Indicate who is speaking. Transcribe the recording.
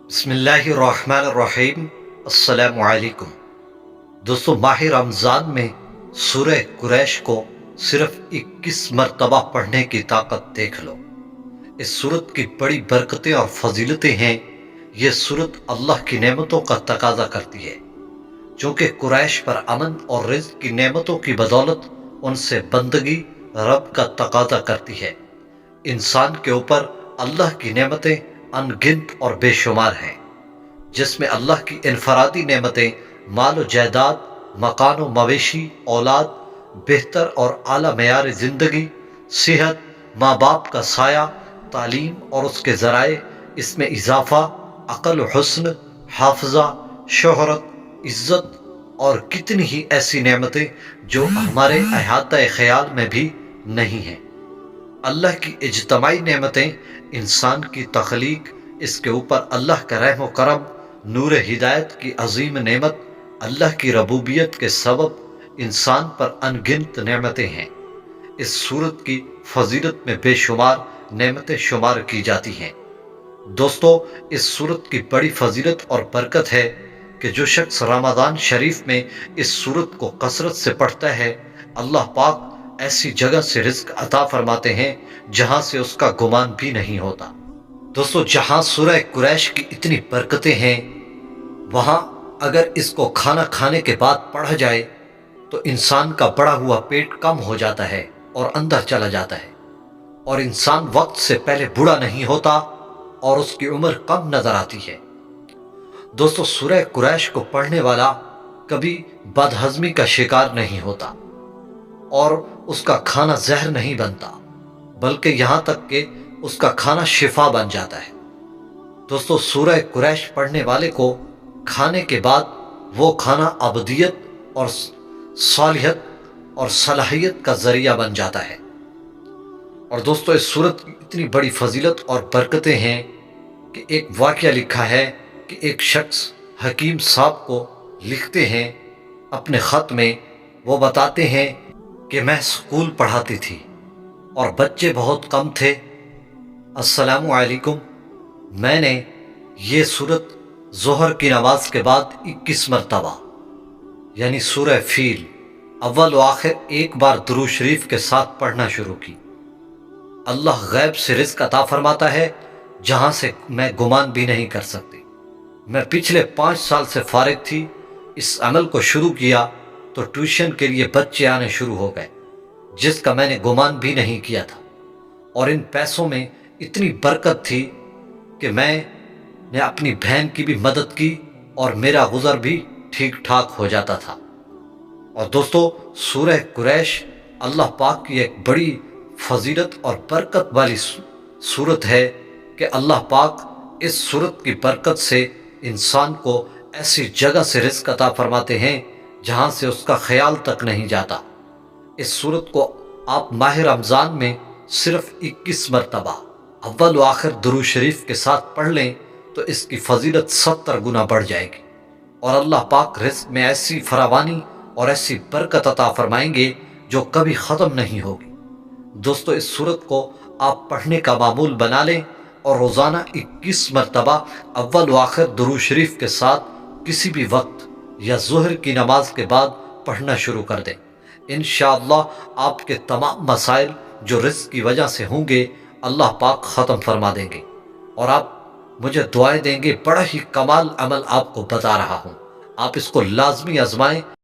Speaker 1: بسم اللہ الرحمن الرحیم۔ السلام علیکم دوستو، ماہ رمضان میں سورہ قریش کو صرف 21 مرتبہ پڑھنے کی طاقت دیکھ لو۔ اس سورت کی بڑی برکتیں اور فضیلتیں ہیں۔ یہ سورت اللہ کی نعمتوں کا تقاضا کرتی ہے، چونکہ قریش پر امن اور رزق کی نعمتوں کی بدولت ان سے بندگی رب کا تقاضا کرتی ہے۔ انسان کے اوپر اللہ کی نعمتیں ان گنت اور بے شمار ہیں، جس میں اللہ کی انفرادی نعمتیں مال و جائیداد، مکان و مویشی، اولاد، بہتر اور اعلیٰ معیار زندگی، صحت، ماں باپ کا سایہ، تعلیم اور اس کے ذرائع، اس میں اضافہ، عقل و حسن، حافظہ، شہرت، عزت اور کتنی ہی ایسی نعمتیں جو ہمارے احاطہ خیال میں بھی نہیں ہیں۔ اللہ کی اجتماعی نعمتیں، انسان کی تخلیق، اس کے اوپر اللہ کا رحم و کرم، نور ہدایت کی عظیم نعمت، اللہ کی ربوبیت کے سبب انسان پر ان گنت نعمتیں ہیں۔ اس سورت کی فضیلت میں بے شمار نعمتیں شمار کی جاتی ہیں۔ دوستو، اس سورت کی بڑی فضیلت اور برکت ہے کہ جو شخص رمضان شریف میں اس سورت کو کثرت سے پڑھتا ہے، اللہ پاک ایسی جگہ سے رزق عطا فرماتے ہیں جہاں سے اس کا گمان بھی نہیں ہوتا۔ دوستو، جہاں سورہ قریش کی اتنی برکتیں ہیں، وہاں اگر اس کو کھانا کھانے کے بعد پڑھا جائے تو انسان کا بڑا ہوا پیٹ کم ہو جاتا ہے اور اندر چلا جاتا ہے، اور انسان وقت سے پہلے بوڑھا نہیں ہوتا اور اس کی عمر کم نظر آتی ہے۔ دوستو، سورہ قریش کو پڑھنے والا کبھی بدہضمی کا شکار نہیں ہوتا اور اس کا کھانا زہر نہیں بنتا، بلکہ یہاں تک کہ اس کا کھانا شفا بن جاتا ہے۔ دوستو، سورہ قریش پڑھنے والے کو کھانے کے بعد وہ کھانا ابدیت اور صالحیت اور صلاحیت کا ذریعہ بن جاتا ہے۔ اور دوستو، اس سورت کی اتنی بڑی فضیلت اور برکتیں ہیں کہ ایک واقعہ لکھا ہے کہ ایک شخص حکیم صاحب کو لکھتے ہیں اپنے خط میں، وہ بتاتے ہیں کہ میں اسکول پڑھاتی تھی اور بچے بہت کم تھے۔ السلام علیکم، میں نے یہ سورت ظہر کی نماز کے بعد 21 مرتبہ، یعنی سورہ فیل، اول و آخر ایک بار درود شریف کے ساتھ پڑھنا شروع کی۔ اللہ غیب سے رزق عطا فرماتا ہے جہاں سے میں گمان بھی نہیں کر سکتی۔ میں پچھلے 5 سال سے فارغ تھی، اس عمل کو شروع کیا تو ٹیوشن کے لیے بچے آنے شروع ہو گئے، جس کا میں نے گمان بھی نہیں کیا تھا، اور ان پیسوں میں اتنی برکت تھی کہ میں نے اپنی بہن کی بھی مدد کی اور میرا گزر بھی ٹھیک ٹھاک ہو جاتا تھا۔ اور دوستو، سورہ قریش اللہ پاک کی ایک بڑی فضیلت اور برکت والی سورت ہے کہ اللہ پاک اس سورت کی برکت سے انسان کو ایسی جگہ سے رزق عطا فرماتے ہیں جہاں سے اس کا خیال تک نہیں جاتا۔ اس سورت کو آپ ماہ رمضان میں صرف 21 مرتبہ اول و آخر درود شریف کے ساتھ پڑھ لیں تو اس کی فضیلت 70 گنا بڑھ جائے گی، اور اللہ پاک رزق میں ایسی فراوانی اور ایسی برکت عطا فرمائیں گے جو کبھی ختم نہیں ہوگی۔ دوستو، اس سورت کو آپ پڑھنے کا معمول بنا لیں اور روزانہ 21 مرتبہ اول و آخر درود شریف کے ساتھ کسی بھی وقت یا ظہر کی نماز کے بعد پڑھنا شروع کر دیں۔ انشاءاللہ آپ کے تمام مسائل جو رزق کی وجہ سے ہوں گے، اللہ پاک ختم فرما دیں گے، اور آپ مجھے دعائیں دیں گے۔ بڑا ہی کمال عمل آپ کو بتا رہا ہوں، آپ اس کو لازمی آزمائیں۔